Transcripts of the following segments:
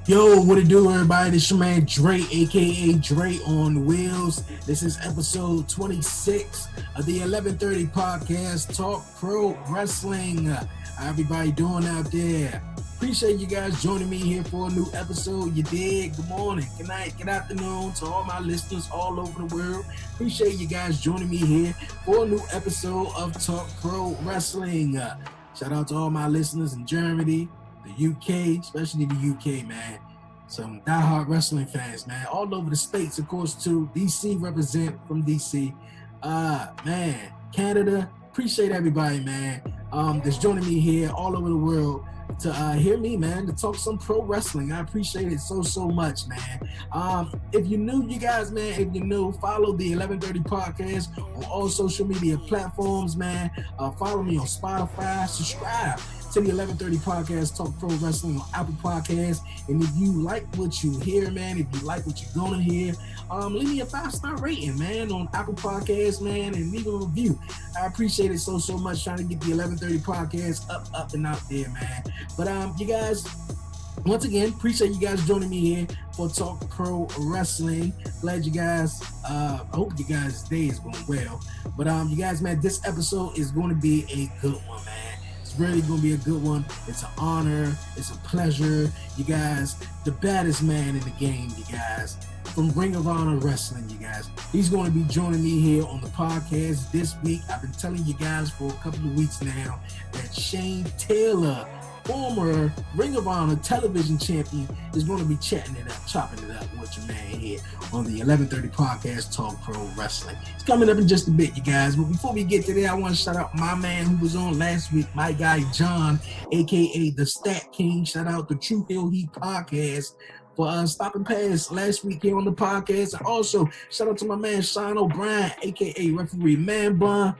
Yo, what it do, everybody? This your man Dre, aka Dre on Wheels. This is episode 26 of the 1130 podcast, Talk Pro Wrestling. How everybody doing out there? Appreciate you guys joining me here for a new episode. You dig? Good morning, good night, good afternoon to all my listeners all over the world. Appreciate you guys joining me here for a new episode of Talk Pro Wrestling. Shout out to all my listeners in Germany, the UK, especially the UK, man. Some diehard wrestling fans, man. All over the states, of course, too. DC represent from DC. Man, Canada. Appreciate everybody, man. That's joining me here all over the world to hear me, man, to talk some pro wrestling. I appreciate it so much, man. If you're new, you guys, man, if you're new, follow the 1130 podcast on all social media platforms, man. Follow me on Spotify. Subscribe to the 1130 podcast, Talk Pro Wrestling on Apple Podcasts. And if you like what you hear, man, if you like what you're gonna hear, leave me a 5-star rating, man, on Apple Podcasts, man, and leave a review. I appreciate it so much, trying to get the 1130 podcast up and out there, man. But you guys, once again, appreciate you guys joining me here for Talk Pro Wrestling. Glad you guys, I hope you guys' day is going well. But you guys, man, this episode is going to be a good one, man. It's really going to be a good one. It's an honor. It's a pleasure. You guys, the baddest man in the game, you guys, from Ring of Honor Wrestling, you guys. He's going to be joining me here on the podcast this week. I've been telling you guys for a couple of weeks now that Shane Taylor, former Ring of Honor television champion, is going to be chopping it up with your man here on the 1130 podcast, Talk Pro Wrestling. It's coming up in just a bit, you guys. But before we get to there, I want to shout out my man who was on last week, my guy John, aka the Stat King. Shout out the True Hill Heat podcast for stopping past last week here on the podcast. And also, shout out to my man Sean O'Brien, aka Referee Man Bun,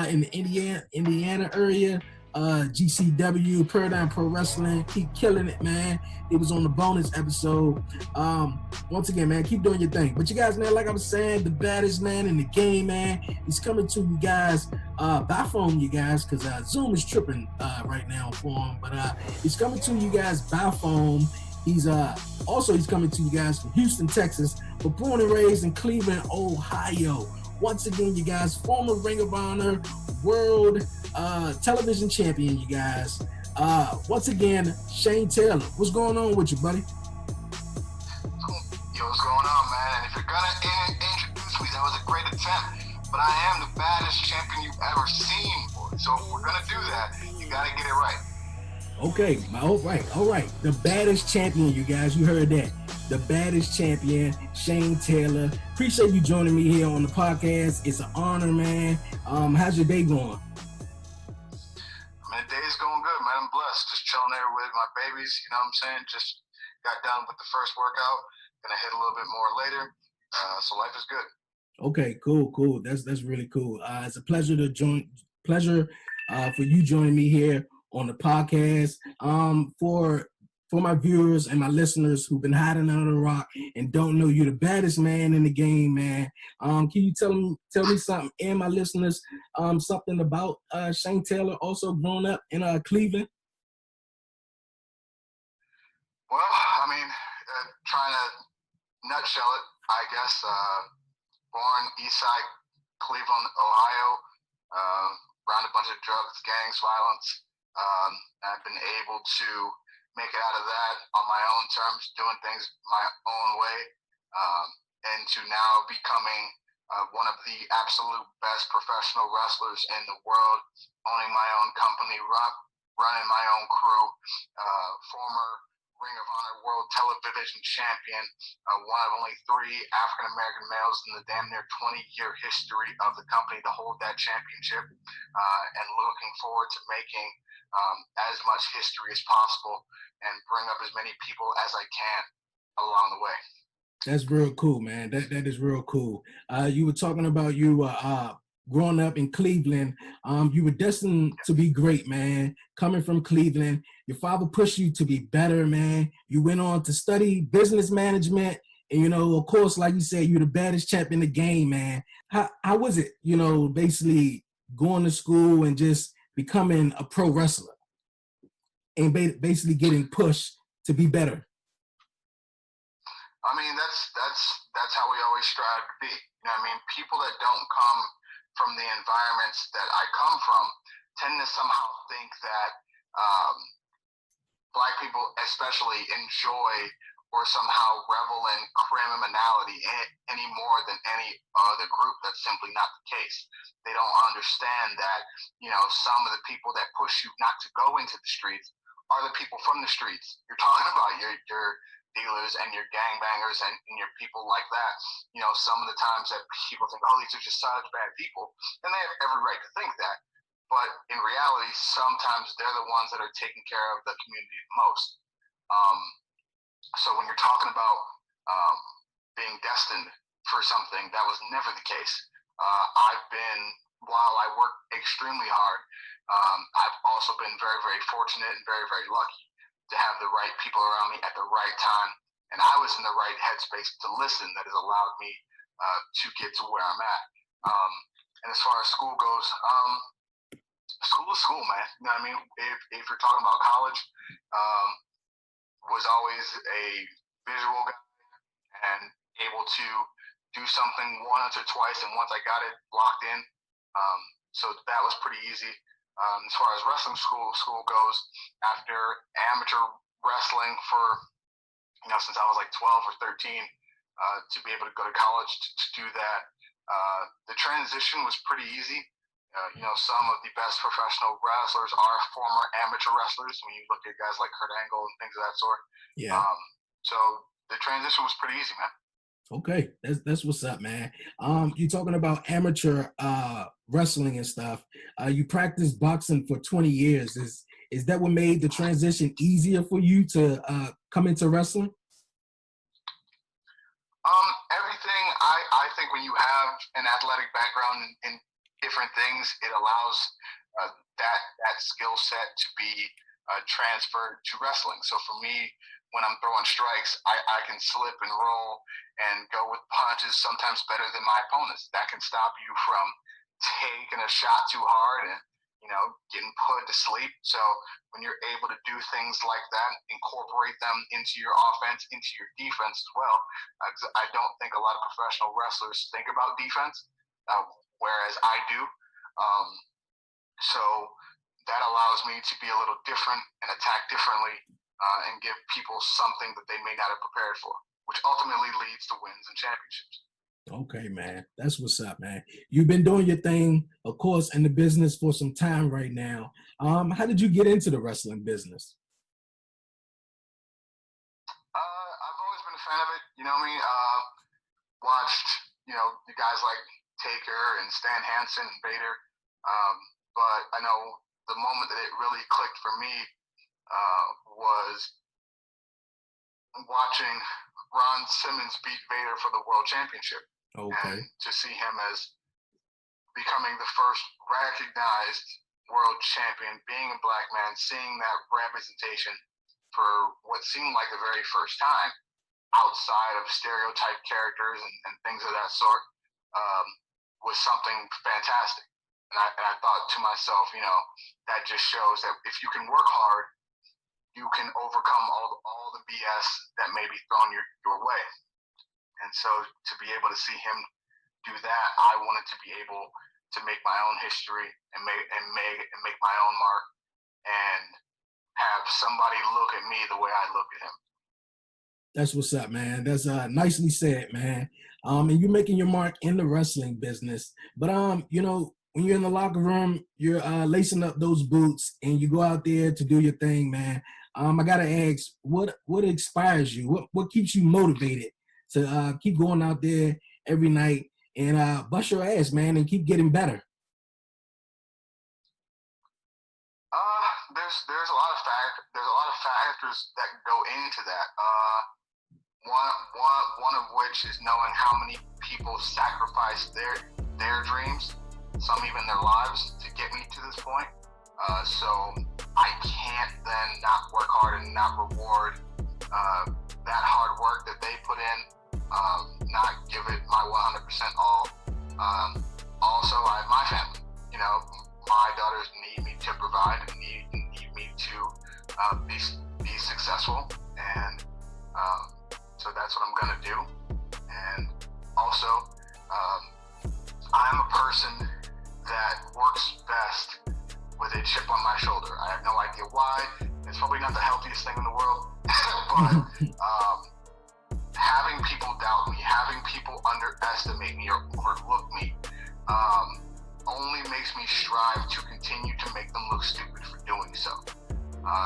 in the Indiana area. GCW, Paradigm Pro Wrestling, keep killing it, man. It was on the bonus episode. Once again, man, keep doing your thing. But you guys, man, like I was saying, the baddest man in the game, man, he's coming to you guys by phone, you guys, because Zoom is tripping right now for him. But he's coming to you guys by phone. He's coming to you guys from Houston, Texas, but born and raised in Cleveland, Ohio. Once again, you guys, former Ring of Honor World television champion, you guys. Once again, Shane Taylor. What's going on with you, buddy? Yo, what's going on, man? And if you're gonna introduce me, that was a great attempt. But I am the baddest champion you've ever seen, boy. So if we're gonna do that, you gotta get it right. Okay, all right. The baddest champion, you guys. You heard that. The baddest champion, Shane Taylor. Appreciate you joining me here on the podcast. It's an honor, man. How's your day going? Man, the day is going good, man. I'm blessed. Just chilling there with my babies, you know what I'm saying? Just got done with the first workout. Gonna hit a little bit more later. So life is good. Okay, cool. That's really cool. It's a pleasure for you joining me here on the podcast. For my viewers and my listeners who've been hiding under the rock and don't know, you're the baddest man in the game, man. Can you tell me something, and my listeners, something about Shane Taylor, also growing up in Cleveland? Well, I mean, trying to nutshell it, I guess. Born Eastside, Cleveland, Ohio. Around a bunch of drugs, gangs, violence. I've been able to make it out of that on my own terms, doing things my own way, and to now becoming one of the absolute best professional wrestlers in the world, owning my own company, running my own crew, former Ring of Honor World Television Champion, one of only 3 African-American males in the damn near 20-year history of the company to hold that championship, and looking forward to making as much history as possible and bring up as many people as I can along the way. That's real cool, man. That is real cool. You were talking about you growing up in Cleveland. You were destined to be great, man. Coming from Cleveland, your father pushed you to be better, man. You went on to study business management. And, you know, of course, like you said, you're the baddest champ in the game, man. How was it, you know, basically going to school and just becoming a pro wrestler and basically getting pushed to be better? I mean, that's how we always strive to be. You know what I mean? People that don't come from the environments that I come from tend to somehow think that Black people especially enjoy or somehow revel in criminality any more than any other group. That's simply not the case. They don't understand that, you know, some of the people that push you not to go into the streets are the people from the streets. You're talking about your dealers and your gangbangers and your people like that. You know, some of the times that people think, oh, these are just such bad people, and they have every right to think that. But in reality, sometimes they're the ones that are taking care of the community the most. So when you're talking about being destined for something, that was never the case. While I worked extremely hard, I've also been very, very fortunate and very, very lucky to have the right people around me at the right time. And I was in the right headspace to listen that has allowed me to get to where I'm at. And as far as school goes, school is school, man. You know what I mean? If you're talking about college, was always a visual guy and able to do something once or twice, and once I got it locked in, so that was pretty easy. As far as wrestling school goes, after amateur wrestling for, you know, since I was like 12 or 13, to be able to go to college to do that, the transition was pretty easy. You know, some of the best professional wrestlers are former amateur wrestlers. When you look at guys like Kurt Angle and things of that sort. Yeah. So the transition was pretty easy, man. Okay, that's what's up, man. You talking about amateur wrestling and stuff. You practiced boxing for 20 years. Is that what made the transition easier for you to come into wrestling? Everything. I think when you have an athletic background in different things, it allows that skill set to be transferred to wrestling. So for me, when I'm throwing strikes, I can slip and roll and go with punches sometimes better than my opponents. That can stop you from taking a shot too hard and, you know, getting put to sleep. So when you're able to do things like that, incorporate them into your offense, into your defense as well. I don't think a lot of professional wrestlers think about defense, whereas I do. So that allows me to be a little different and attack differently, and give people something that they may not have prepared for, which ultimately leads to wins and championships. Okay, man. That's what's up, man. You've been doing your thing, of course, in the business for some time right now. How did you get into the wrestling business? I've always been a fan of it. You know me. Watched, you know, the guys like Taker and Stan Hansen and Vader. But I know the moment that it really clicked for me was watching Ron Simmons beat Vader for the World Championship. Okay. And to see him as becoming the first recognized world champion, being a black man, seeing that representation for what seemed like the very first time outside of stereotype characters and things of that sort, was something fantastic. And I thought to myself, you know, that just shows that if you can work hard, you can overcome all the BS that may be thrown your way. And so to be able to see him do that, I wanted to be able to make my own history and make my own mark and have somebody look at me the way I look at him. That's what's up, man. That's nicely said, man. And you're making your mark in the wrestling business. But you know, when you're in the locker room, you're lacing up those boots and you go out there to do your thing, man. I gotta ask, what inspires you? What keeps you motivated to keep going out there every night and bust your ass, man, and keep getting better? There's a lot of factors that go into that. One of which is knowing how many people sacrificed their dreams, some even their lives, to get me to this point. So I can't then not work hard and not reward that hard work that they put in, not give it my 100% all. Also, I have my family. You know, my daughters need me to provide and need me to be successful. And So that's what I'm gonna do. And also, I'm a person that works best with a chip on my shoulder. I have no idea why. It's probably not the healthiest thing in the world, but having people doubt me, having people underestimate me or overlook me, only makes me strive to continue to make them look stupid for doing so.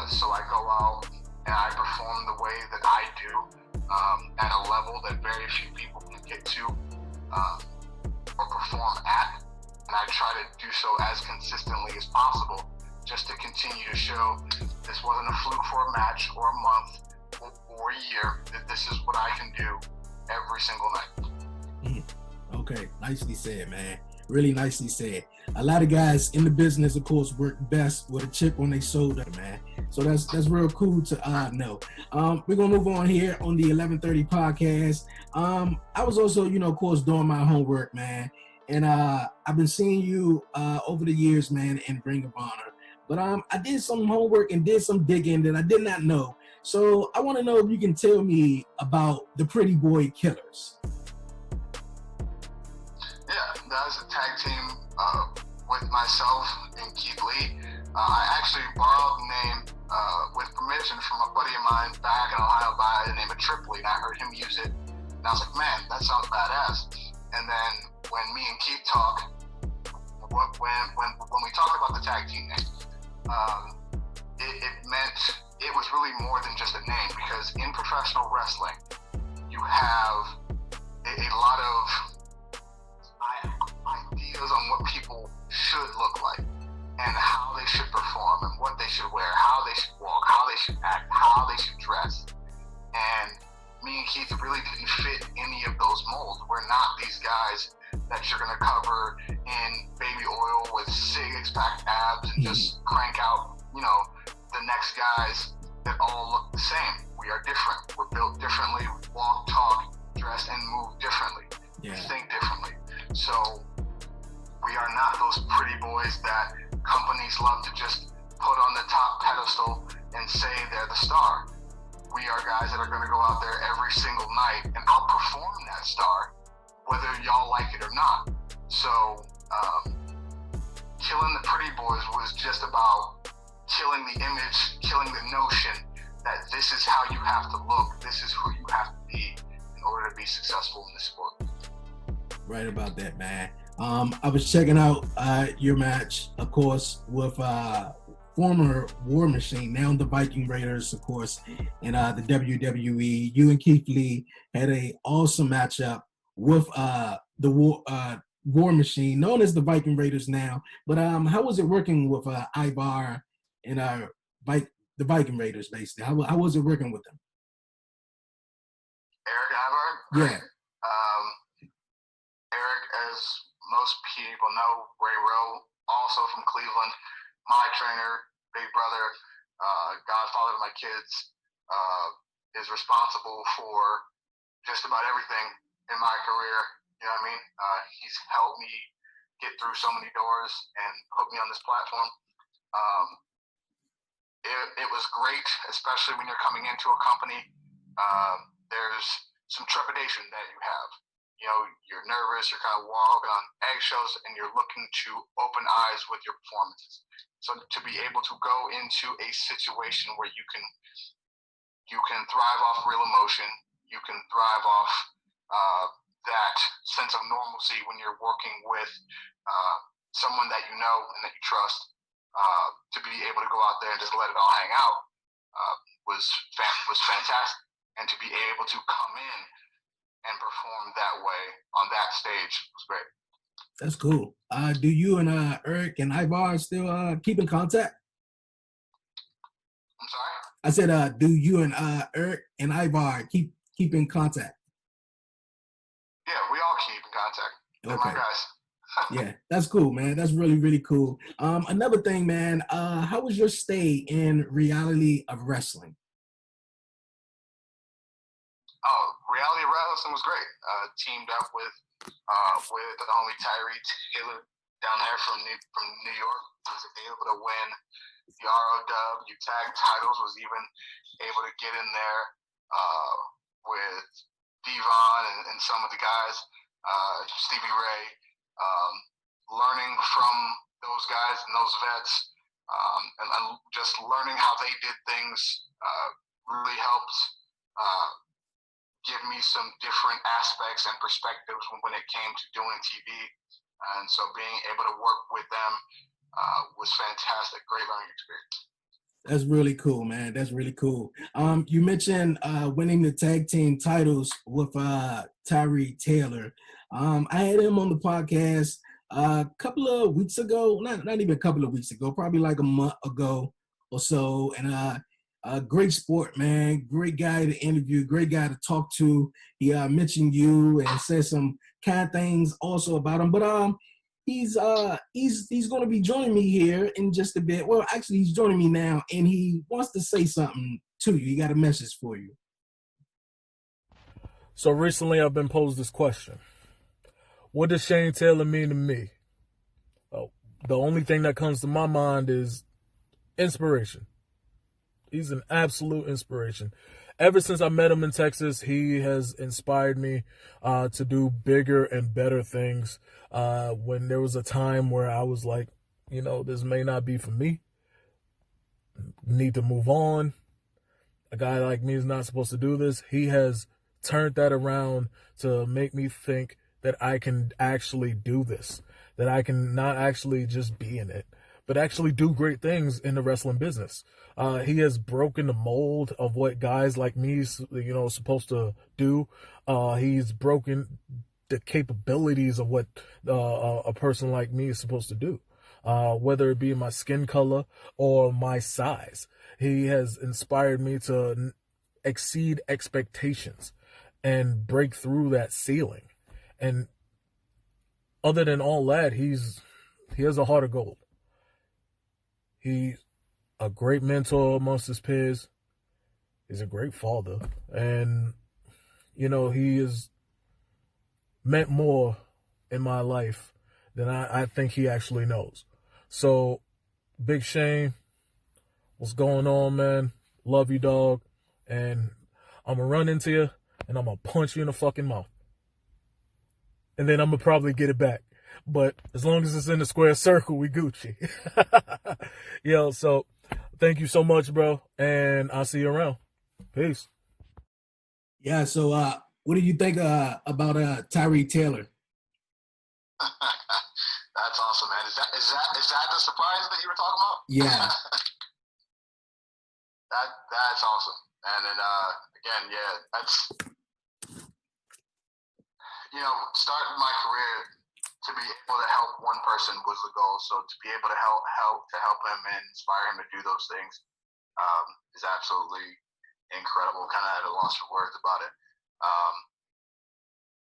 So I go out and I perform the way that I do, at a level that very few people can get to, or perform at. And I try to do so as consistently as possible, just to continue to show this wasn't a fluke for a match or a month or a year, that this is what I can do every single night. Okay, nicely said, man. Really nicely said. A lot of guys in the business, of course, work best with a chip on their shoulder, man. So that's real cool to know. We're gonna move on here on the 1130 podcast. I was also, of course, doing my homework, man, and I've been seeing you over the years, man, in Ring of Honor. But I did some homework and did some digging that I did not know. So I want to know if you can tell me about the Pretty Boy Killers. Yeah, that was a tag team with myself and Keith Lee. I actually borrowed the name with permission from a buddy of mine back in Ohio by the name of Tripoli, and I heard him use it, and I was like, man, that sounds badass. And then when me and Keith talk, when we talked about the tag team name, it meant it was really more than just a name, because in professional wrestling, you have a lot of ideas on what people should look like and how they should perform and what they should wear, how they should walk, how they should act, how they should dress. And me and Keith really didn't fit any of those molds. We're not these guys that you're going to cover in baby oil with six-pack abs and just crank out, the next guys that all look the same. We are different. We're built differently. We walk, talk, dress, and move differently. We think differently. So we are not those pretty boys that companies love to just put on the top pedestal and say they're the star. We are guys that are going to go out there every single night and outperform that star, whether y'all like it or not. So killing the pretty boys was just about killing the image, killing the notion that this is how you have to look, this is who you have to be in order to be successful in this sport. Right about that, man. I was checking out your match, of course, with former War Machine, now the Viking Raiders, of course, in the WWE. You and Keith Lee had an awesome matchup with the War Machine, known as the Viking Raiders now. But how was it working with Ivar and the Viking Raiders, basically? How was it working with them? Eric and Ivar? Yeah. Eric, as most people know, Ray Rowe, also from Cleveland, my trainer, big brother, godfather of my kids, is responsible for just about everything in my career. You know what I mean? He's helped me get through so many doors and put me on this platform. It was great, especially when you're coming into a company. There's some trepidation that you have. You're nervous, you're kind of walking on eggshells, and you're looking to open eyes with your performances. So to be able to go into a situation where you can thrive off real emotion, you can thrive off that sense of normalcy when you're working with someone that you know and that you trust, to be able to go out there and just let it all hang out was fantastic. And to be able to come in and perform that way on that stage was great. That's cool. Do you and Eric and Ivar still keep in contact? I'm sorry? I said, do you and Eric and Ivar keep in contact? Yeah, we all keep in contact. They're my guys. Yeah, that's cool, man. That's really, really cool. Another thing, man, how was your stay in reality of wrestling? Oh, reality of wrestling was great. Teamed up with the homie Tyree Taylor down there from New York. Was able to win the ROH tag titles. Was even able to get in there with Devon and some of the guys, Stevie Ray, learning from those guys and those vets, and just learning how they did things really helped give me some different aspects and perspectives when it came to doing TV. And so being able to work with them was fantastic. Great learning experience. That's really cool, man. That's really cool. You mentioned winning the tag team titles with Tyree Taylor. I had him on the podcast a couple of weeks ago, not even a couple of weeks ago, probably like a month ago or so. And great sport, man. Great guy to interview, great guy to talk to. He mentioned you and said some kind things also about him. But he's going to be joining me here in just a bit. Well, actually, he's joining me now, and he wants to say something to you. He got a message for you. So recently, I've been posed this question: what does Shane Taylor mean to me? Oh, the only thing that comes to my mind is inspiration. He's an absolute inspiration. Ever since I met him in Texas, he has inspired me to do bigger and better things. When there was a time where I was like, this may not be for me. Need to move on. A guy like me is not supposed to do this. He has turned that around to make me think that I can actually do this, that I can not actually just be in it, but actually do great things in the wrestling business. He has broken the mold of what guys like me, supposed to do. He's broken the capabilities of what a person like me is supposed to do, whether it be my skin color or my size. He has inspired me to exceed expectations and break through that ceiling. And other than all that, he has a heart of gold. He's a great mentor amongst his peers. He's a great father. And, he has meant more in my life than I think he actually knows. So, Big Shane, what's going on, man? Love you, dog. And I'm going to run into you, and I'm going to punch you in the fucking mouth. And then I'm going to probably get it back. But as long as it's in the square circle, we Gucci. So thank you so much, bro. And I'll see you around. Peace. Yeah, so what do you think about Tyree Taylor? That's awesome, man. Is that the surprise that you were talking about? Yeah. That's awesome. And then again, yeah, that's starting my career to be able to help one person was the goal. So to be able to help him and inspire him to do those things is absolutely incredible. Kind of at a loss for words about it.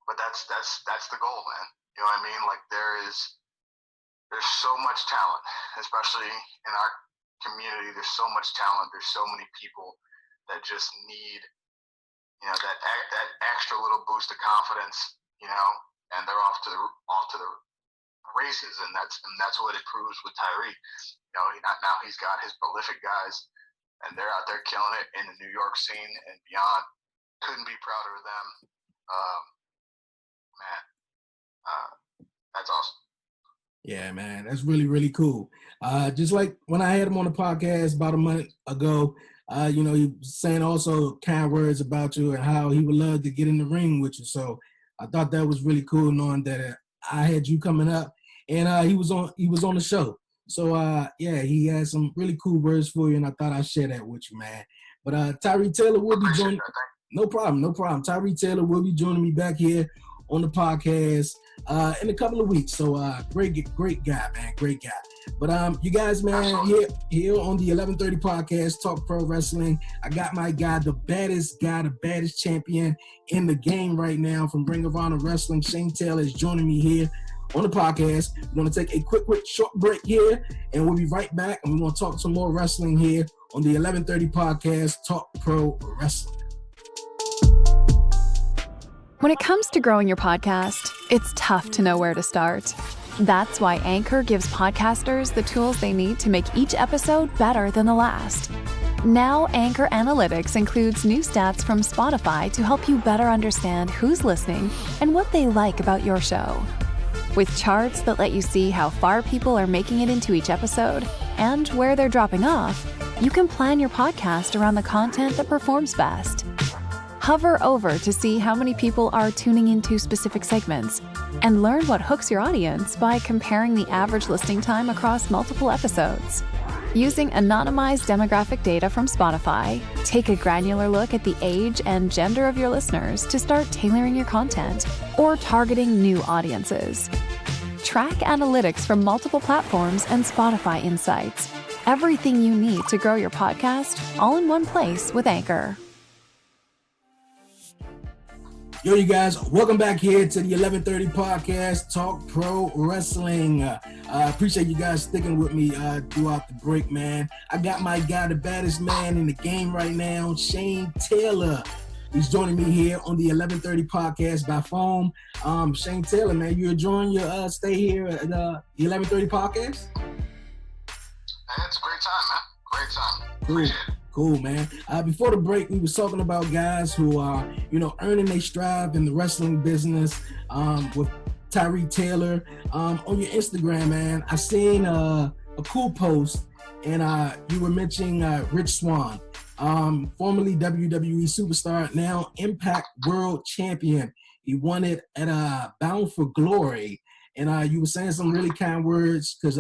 But that's the goal, man. You know what I mean? Like there's so much talent, especially in our community. There's so much talent. There's so many people that just need, that extra little boost of confidence, and they're off to the races, and that's what it proves with Tyree. Now he's got his prolific guys, and they're out there killing it in the New York scene and beyond. Couldn't be prouder of them. That's awesome. Yeah, man, that's really, really cool. Just like when I had him on the podcast about a month ago, he was saying also kind words about you and how he would love to get in the ring with you. So I thought that was really cool knowing that I had you coming up, and he was on the show. So he had some really cool words for you, and I thought I'd share that with you, man. But Tyree Taylor will be joining. No problem. Tyree Taylor will be joining me back here on the podcast in a couple of weeks. So great guy, man, great guy. But you guys, man, here on the 1130 podcast, Talk Pro Wrestling, I got my guy, the baddest champion in the game right now from Ring of Honor Wrestling. Shane Taylor is joining me here on the podcast. We're going to take a quick short break here, and we'll be right back, and we're going to talk some more wrestling here on the 1130 podcast, Talk Pro Wrestling. When it comes to growing your podcast, it's tough to know where to start. That's why Anchor gives podcasters the tools they need to make each episode better than the last. Now, Anchor Analytics includes new stats from Spotify to help you better understand who's listening and what they like about your show. With charts that let you see how far people are making it into each episode and where they're dropping off, you can plan your podcast around the content that performs best. Hover over to see how many people are tuning into specific segments and learn what hooks your audience by comparing the average listening time across multiple episodes. Using anonymized demographic data from Spotify, take a granular look at the age and gender of your listeners to start tailoring your content or targeting new audiences. Track analytics from multiple platforms and Spotify insights. Everything you need to grow your podcast, all in one place with Anchor. Yo, you guys, welcome back here to the 1130 podcast, Talk Pro Wrestling. I appreciate you guys sticking with me throughout the break, man. I got my guy, the baddest man in the game right now, Shane Taylor. He's joining me here on the 1130 podcast by phone. Shane Taylor, man, you enjoying your stay here at the 1130 podcast? Hey, it's a great time, man. Great time. Appreciate it. Cool, man. Before the break, we was talking about guys who are, earning their strive in the wrestling business with Tyree Taylor. On your Instagram, man, I seen a cool post, and you were mentioning Rich Swann, formerly WWE superstar, now Impact World Champion. He won it at Bound for Glory. And you were saying some really kind words because,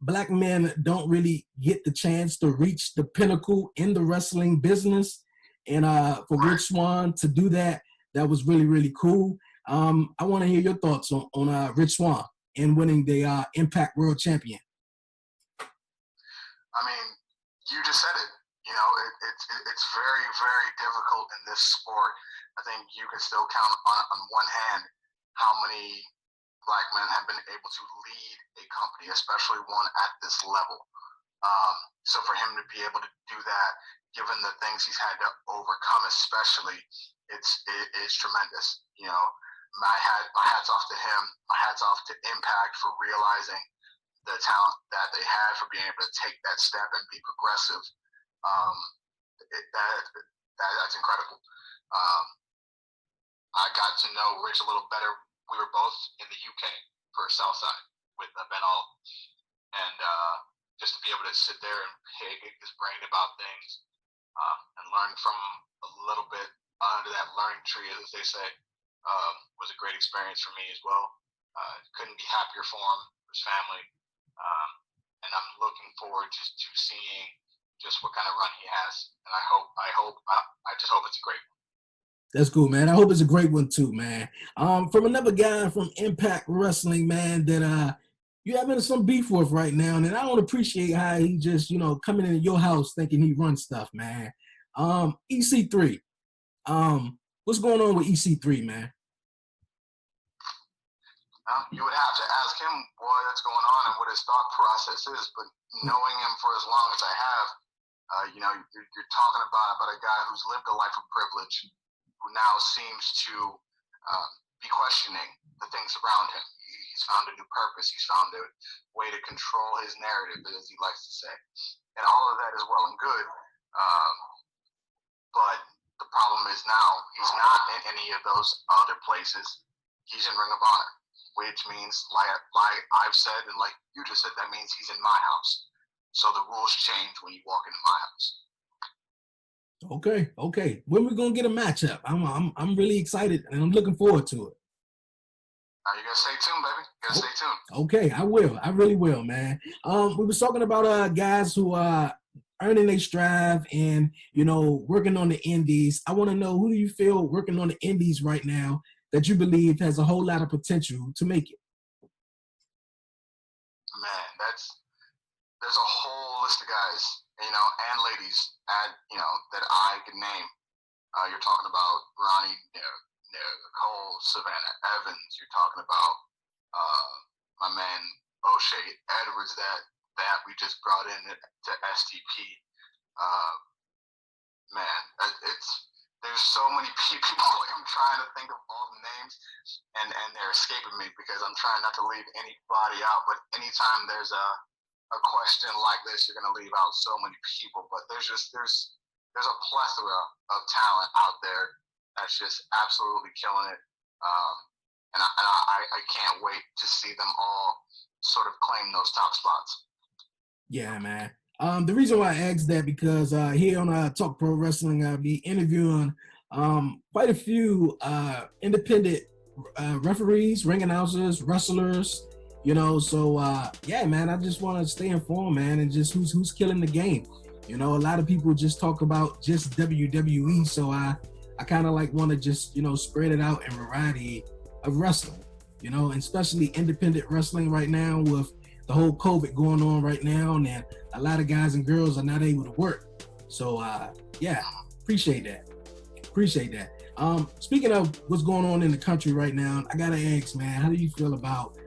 Black men don't really get the chance to reach the pinnacle in the wrestling business. And for Rich Swann to do that, that was really, really cool. I want to hear your thoughts on Rich Swann and winning the Impact World Champion. I mean, you just said it. It's very, very difficult in this sport. I think you can still count on one hand how many Black men have been able to lead a company, especially one at this level. So for him to be able to do that, given the things he's had to overcome, especially, it's tremendous. My hats off to him. My hats off to Impact for realizing the talent that they had, for being able to take that step and be progressive. That's incredible. I got to know Rich a little better. We were both in the UK for Southside with Ben All. And just to be able to sit there and pick his brain about things and learn from a little bit under that learning tree, as they say, was a great experience for me as well. Couldn't be happier for him, for his family. And I'm looking forward just to seeing just what kind of run he has. And I just hope it's a great one. That's cool, man. I hope it's a great one too, man. From another guy from Impact Wrestling, man, that you having some beef with right now, and I don't appreciate how he just, coming into your house thinking he runs stuff, man. EC3. What's going on with EC3, man? You would have to ask him what's going on and what his thought process is. But knowing him for as long as I have, you're talking about a guy who's lived a life of privilege, who now seems to be questioning the things around him. He's found a new purpose. He's found a way to control his narrative, as he likes to say. And all of that is well and good. But the problem is now he's not in any of those other places. He's in Ring of Honor, which means, like I've said and like you just said, that means he's in my house. So the rules change when you walk into my house. Okay. When we gonna get a matchup? I'm really excited and I'm looking forward to it. You gotta stay tuned, baby. You gotta stay tuned. Okay, I will. I really will, man. We was talking about guys who are earning their strive and working on the indies. I want to know, who do you feel working on the indies right now that you believe has a whole lot of potential to make it? Man, there's a whole list of guys, and ladies that I could name. You're talking about Ronnie, Nicole, Savannah Evans. You're talking about my man O'Shea Edwards that we just brought in to STP. There's so many people. I'm trying to think of all the names, and they're escaping me because I'm trying not to leave anybody out. But anytime there's a a question like this, you're going to leave out so many people. But there's a plethora of talent out there that's just absolutely killing it. And I can't wait to see them all sort of claim those top spots. Yeah, man. The reason why I asked that because here on Talk Pro Wrestling, I'll be interviewing quite a few independent referees, ring announcers, wrestlers, you know. So yeah, man, I just want to stay informed, man, and just who's killing the game. You know, a lot of people just talk about just WWE, so I kind of like want to just, you know, spread it out in variety of wrestling, you know, and especially independent wrestling right now with the whole COVID going on right now, and a lot of guys and girls are not able to work. So yeah, appreciate that. Speaking of what's going on in the country right now, I gotta ask, man, how do you feel about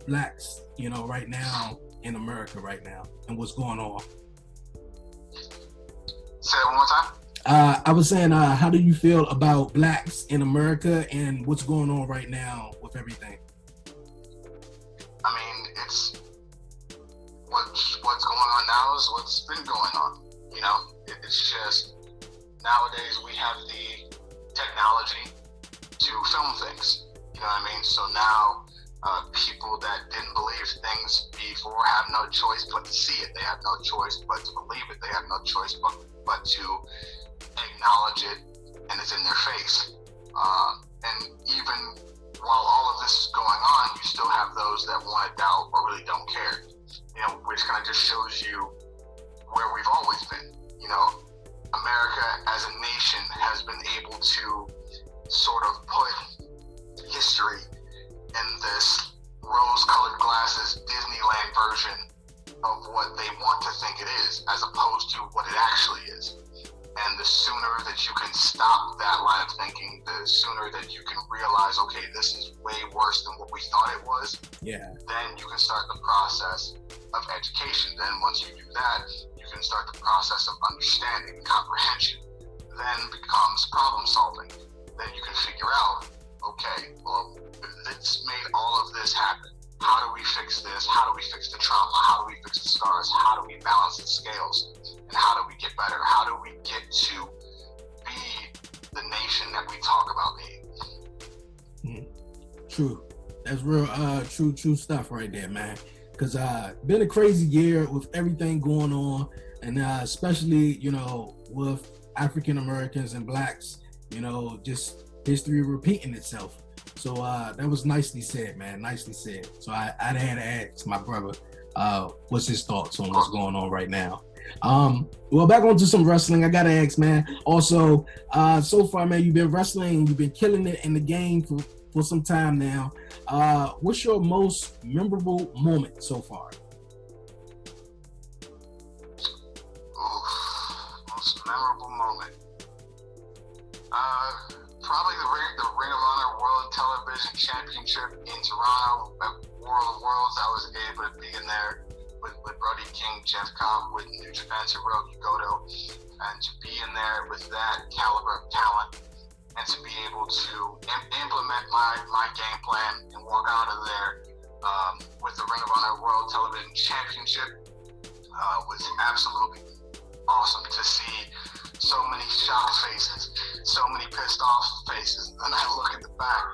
blacks, you know, right now in America right now and what's going on? Say it one more time. I was saying, how do you feel about blacks in America and what's going on right now with everything? I mean, it's what's going on now is what's been going on. You know, it's just nowadays we have the technology to film things. You know what I mean? So now people that didn't believe things before have no choice but to see it. They have no choice but to believe it. They have no choice but to acknowledge it, and it's in their face. And even while all of this is going on, you still have those that want to doubt or really don't care. You know, which kind of just shows you where we've always been. You know, America as a nation has been able to sort of put history in this rose-colored glasses Disneyland version of what they want to think it is, as opposed to what it actually is. And the sooner that you can stop that line of thinking, the sooner that you can realize, okay, this is way worse than what we thought it was. Yeah. Then you can start the process of education. Then once you do that, you can start the process of understanding and comprehension. Then becomes problem solving. Then you can figure out, okay, well, it's made all of this happen. How do we fix this? How do we fix the trauma? How do we fix the scars? How do we balance the scales? And how do we get better? How do we get to be the nation that we talk about being? True. That's real true stuff right there, man. Because been a crazy year with everything going on, and especially, you know, with African Americans and blacks, you know, just history repeating itself. So that was nicely said, man. Nicely said. So I had to ask my brother what's his thoughts on what's going on right now. Well, back onto some wrestling. I gotta ask, man. Also, so far, man, you've been wrestling, you've been killing it in the game for some time now. What's your most memorable moment so far? Most memorable moment. Probably the Ring of Honor World Television Championship in Toronto at World of Worlds. I was able to be in there with Brody King, Jeff Cobb, with New Japan's Hiroki Goto, and to be in there with that caliber of talent, and to be able to implement my game plan and walk out of there with the Ring of Honor World Television Championship was absolutely awesome to see. So many shocked faces, so many pissed off faces, and then I look at the back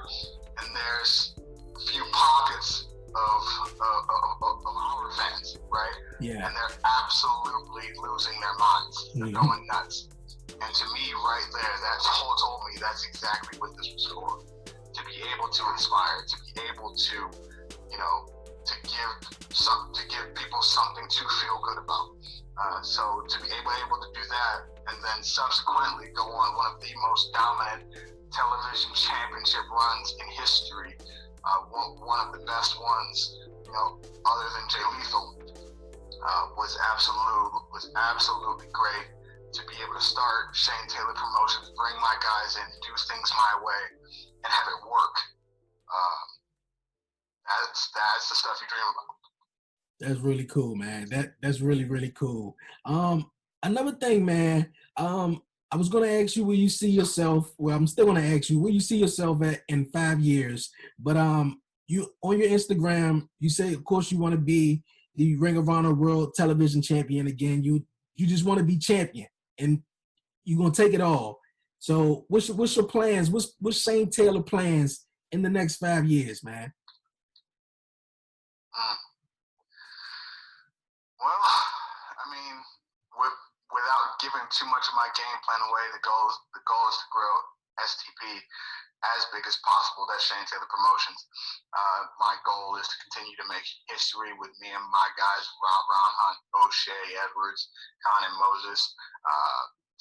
and there's a few pockets of our fans, right? Yeah. And they're absolutely losing their minds. They're going nuts. And to me, right there, that told me that's exactly what this was for. To be able to inspire, to be able to, you know, to give people something to feel good about. So to be able to do that, and then subsequently go on one of the most dominant television championship runs in history, one of the best ones, you know, other than Jay Lethal, was absolutely great. To be able to start Shane Taylor Promotions, bring my guys in, do things my way, and have it work. That's the stuff you dream about. That's really cool, man. That's really, really cool. Another thing, man, I was going to ask you where you see yourself. Well, I'm still going to ask you where you see yourself at in 5 years. But you on your Instagram, you say, of course, you want to be the Ring of Honor World Television Champion again. You just want to be champion, and you're gonna take it all. So what's your plans? What's Shane Taylor plans in the next 5 years, man? Well, I mean, without giving too much of my game plan away, the goal is to grow STP as big as possible. That's Shane Taylor Promotions. My goal is to continue to make history with me and my guys, Ron Hunt, O'Shea, Edwards, Khan, and Moses,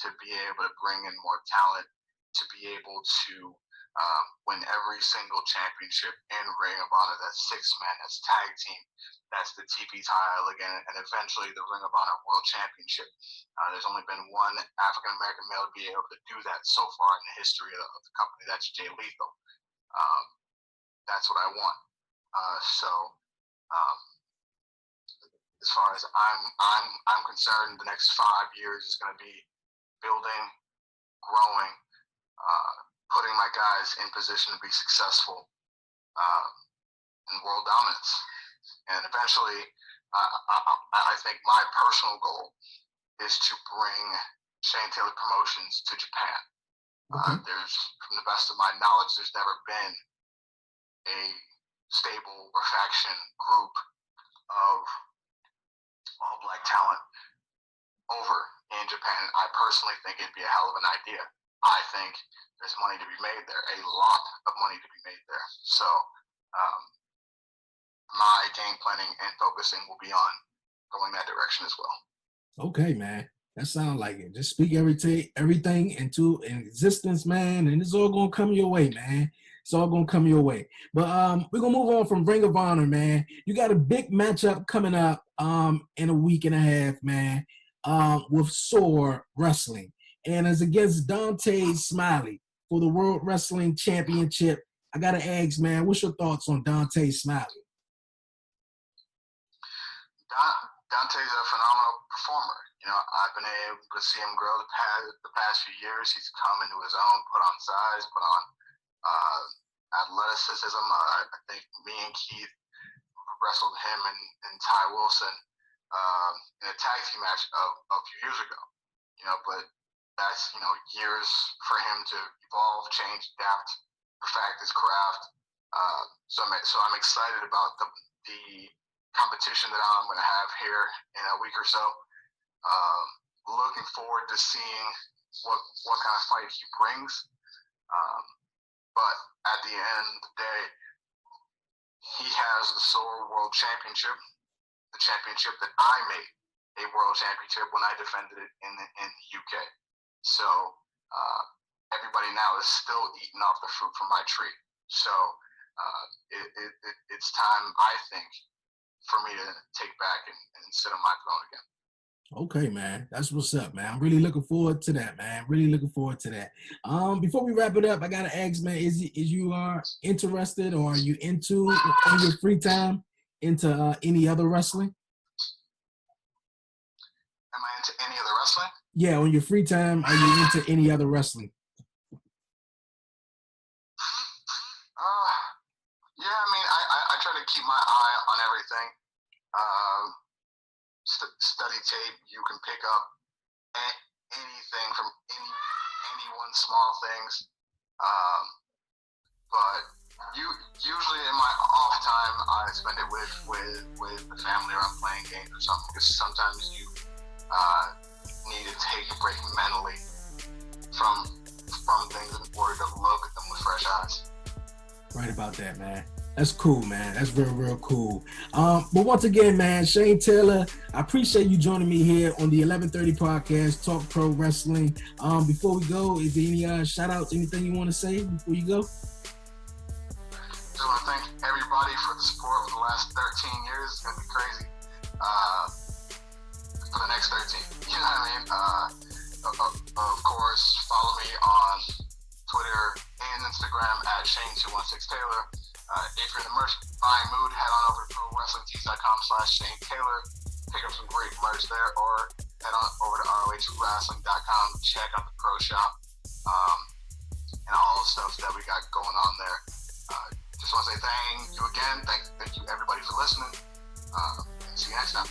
to be able to bring in more talent, to be able to win every single championship in Ring of Honor. That's 6-man, that's tag team, that's the TP title again, and eventually the Ring of Honor World Championship. There's only been one African American male to be able to do that so far in the history of the company. That's Jay Lethal. That's what I want. As far as I'm concerned, the next 5 years is going to be building, growing, putting my guys in position to be successful in world dominance. And eventually, I think my personal goal is to bring Shane Taylor Promotions to Japan. There's, from the best of my knowledge, there's never been a stable or faction group of all black talent over in Japan. I personally think it'd be a hell of an idea. I think there's money to be made there, a lot of money to be made there. So my game planning and focusing will be on going that direction as well. Okay, man. That sounds like it. Just speak everything into existence, man, and it's all gonna come your way, man. It's all gonna come your way. But we're gonna move on from Ring of Honor, man. You got a big matchup coming up in a week and a half, man, with SOAR Wrestling. And it's against Dante Smiley for the World Wrestling Championship. I gotta ask, man, what's your thoughts on Dante Smiley? Dante's a phenomenal performer. You know, I've been able to see him grow the past few years. He's come into his own, put on size, put on athleticism. I think me and Keith wrestled him and Ty Wilson in a tag team match a few years ago. You know, but that's, you know, years for him to evolve, change, adapt, perfect his craft. So I'm excited about the competition that I'm going to have here in a week or so. Looking forward to seeing what kind of fight he brings. But at the end of the day, he has the SOAR World Championship, the championship that I made a world championship when I defended it in the UK. So everybody now is still eating off the fruit from my tree. So it's time, I think, for me to take back and sit on my throne again. Okay, man. That's what's up, man. I'm really looking forward to that, man. Really looking forward to that. Before we wrap it up, I gotta ask, man, is you interested, or are you into, in your free time, into any other wrestling? Am I into any other wrestling? Yeah, on your free time, are you into any other wrestling? Yeah, I mean, I try to keep my eye on everything. Study tape. You can pick up anything from anyone, small things. But usually in my off time, I spend it with the family, or I'm playing games or something. Because sometimes you need to take a break mentally from things in order to look at them with fresh eyes. Right about that, man. That's cool, man. That's real, real cool. But once again, man, Shane Taylor, I appreciate you joining me here on the 1130 podcast, Talk Pro Wrestling. Before we go, is there any shout outs, anything you want to say before you go? Just want to thank everybody for the support for the last 13 years. It's going to be crazy. For the next 13. You know what I mean? Of course, follow me on Twitter and Instagram at Shane216Taylor. If you're in the merch buying mood, head on over to ProWrestlingTees.com/ShaneTaylor. Pick up some great merch there, or head on over to ROHWrestling.com. Check out the pro shop and all the stuff that we got going on there. Just want to say thank you again. Thank you everybody for listening. See you next time.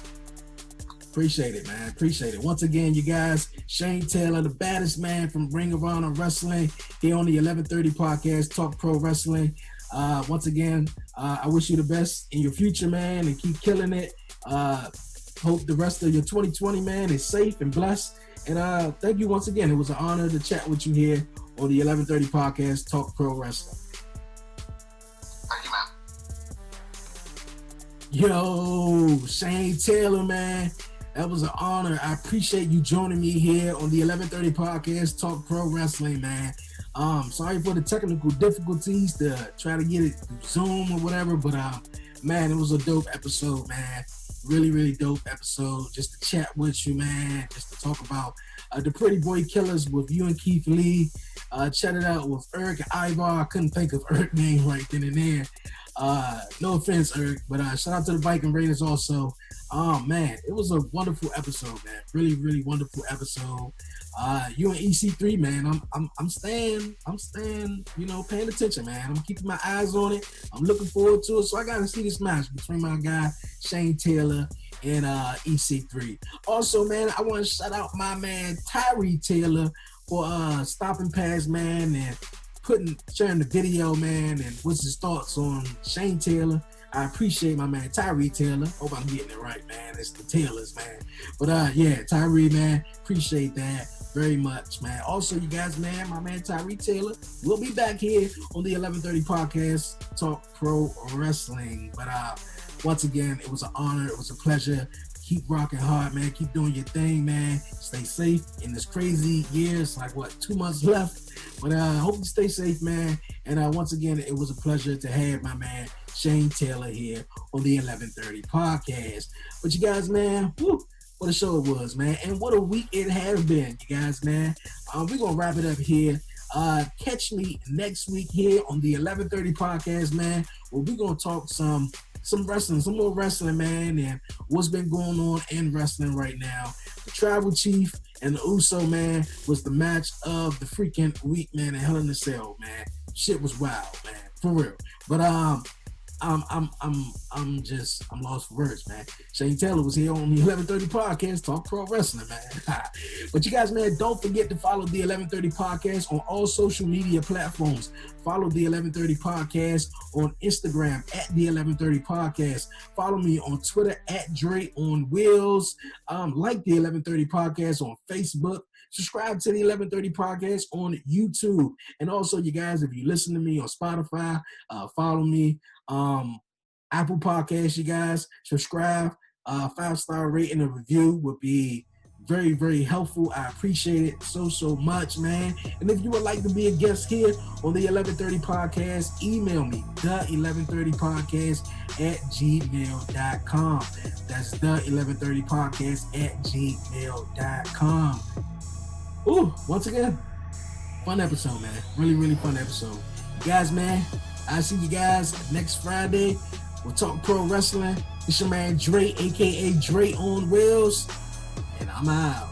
Appreciate it, man. Appreciate it. Once again, you guys, Shane Taylor, the baddest man from Ring of Honor Wrestling, here on the 1130 podcast, Talk Pro Wrestling. Once again, I wish you the best in your future, man, and keep killing it. Hope the rest of your 2020, man, is safe and blessed. And thank you once again. It was an honor to chat with you here on the 1130 podcast, Talk Pro Wrestling. Thank you, man. Yo, Shane Taylor, man. That was an honor. I appreciate you joining me here on the 1130 podcast, Talk Pro Wrestling, man. Sorry for the technical difficulties to try to get it through Zoom or whatever, but man, it was a dope episode, man. Really, really dope episode. Just to chat with you, man. Just to talk about the Pretty Boy Killers with you and Keith Lee. Chat it out with Eric and Ivar. I couldn't think of Eric's name right then and there. No offense, Eric, but shout out to the Viking Raiders also. Man, it was a wonderful episode, man. Really, really wonderful episode. You and EC3, man, I'm staying, you know, paying attention, man. I'm keeping my eyes on it. I'm looking forward to it. So I gotta see this match between my guy Shane Taylor and EC3. Also, man, I want to shout out my man Tyree Taylor for stopping past, man, and sharing the video, man, and what's his thoughts on Shane Taylor. I appreciate my man Tyree Taylor. Hope I'm getting it right, man. It's the Taylors, man. But yeah, Tyree, man, appreciate that very much, man. Also, you guys, man, my man Tyree Taylor will be back here on the 1130 podcast, Talk Pro Wrestling. But once again, it was an honor. It was a pleasure. Keep rocking hard, man. Keep doing your thing, man. Stay safe in this crazy year. It's like, 2 months left? But I hope you stay safe, man. And once again, it was a pleasure to have my man Shane Taylor here on the 1130 podcast. But you guys, man, whew, what a show it was, man. And what a week it has been, you guys, man. We're going to wrap it up here. Catch me next week here on the 1130 podcast, man, where we're going to talk some wrestling, some more wrestling, man, and what's been going on in wrestling right now. The Tribal Chief and the Uso, man, was the match of the freaking week, man, in Hell in a Cell, man. Shit was wild, man, for real. But I'm lost for words, man. Shane Taylor was here on the 1130 podcast, Talk Pro Wrestling, man. But you guys, man, don't forget to follow the 1130 podcast on all social media platforms. Follow the 1130 podcast on Instagram at the 1130 podcast. Follow me on Twitter at Dreonwheels. Like the 1130 podcast on Facebook. Subscribe to the 1130 podcast on YouTube. And also, you guys, if you listen to me on Spotify, follow me. Apple Podcasts, you guys, subscribe. 5-star rating and review would be very, very helpful. I appreciate it so much, man. And if you would like to be a guest here on the 1130 podcast, email me, the1130podcast at gmail.com. That's the1130podcast at gmail.com. Ooh, once again, fun episode, man. Really, really fun episode. You guys, man, I'll see you guys next Friday. We'll talk pro wrestling. It's your man Dre, a.k.a. Dreonwheels, and I'm out.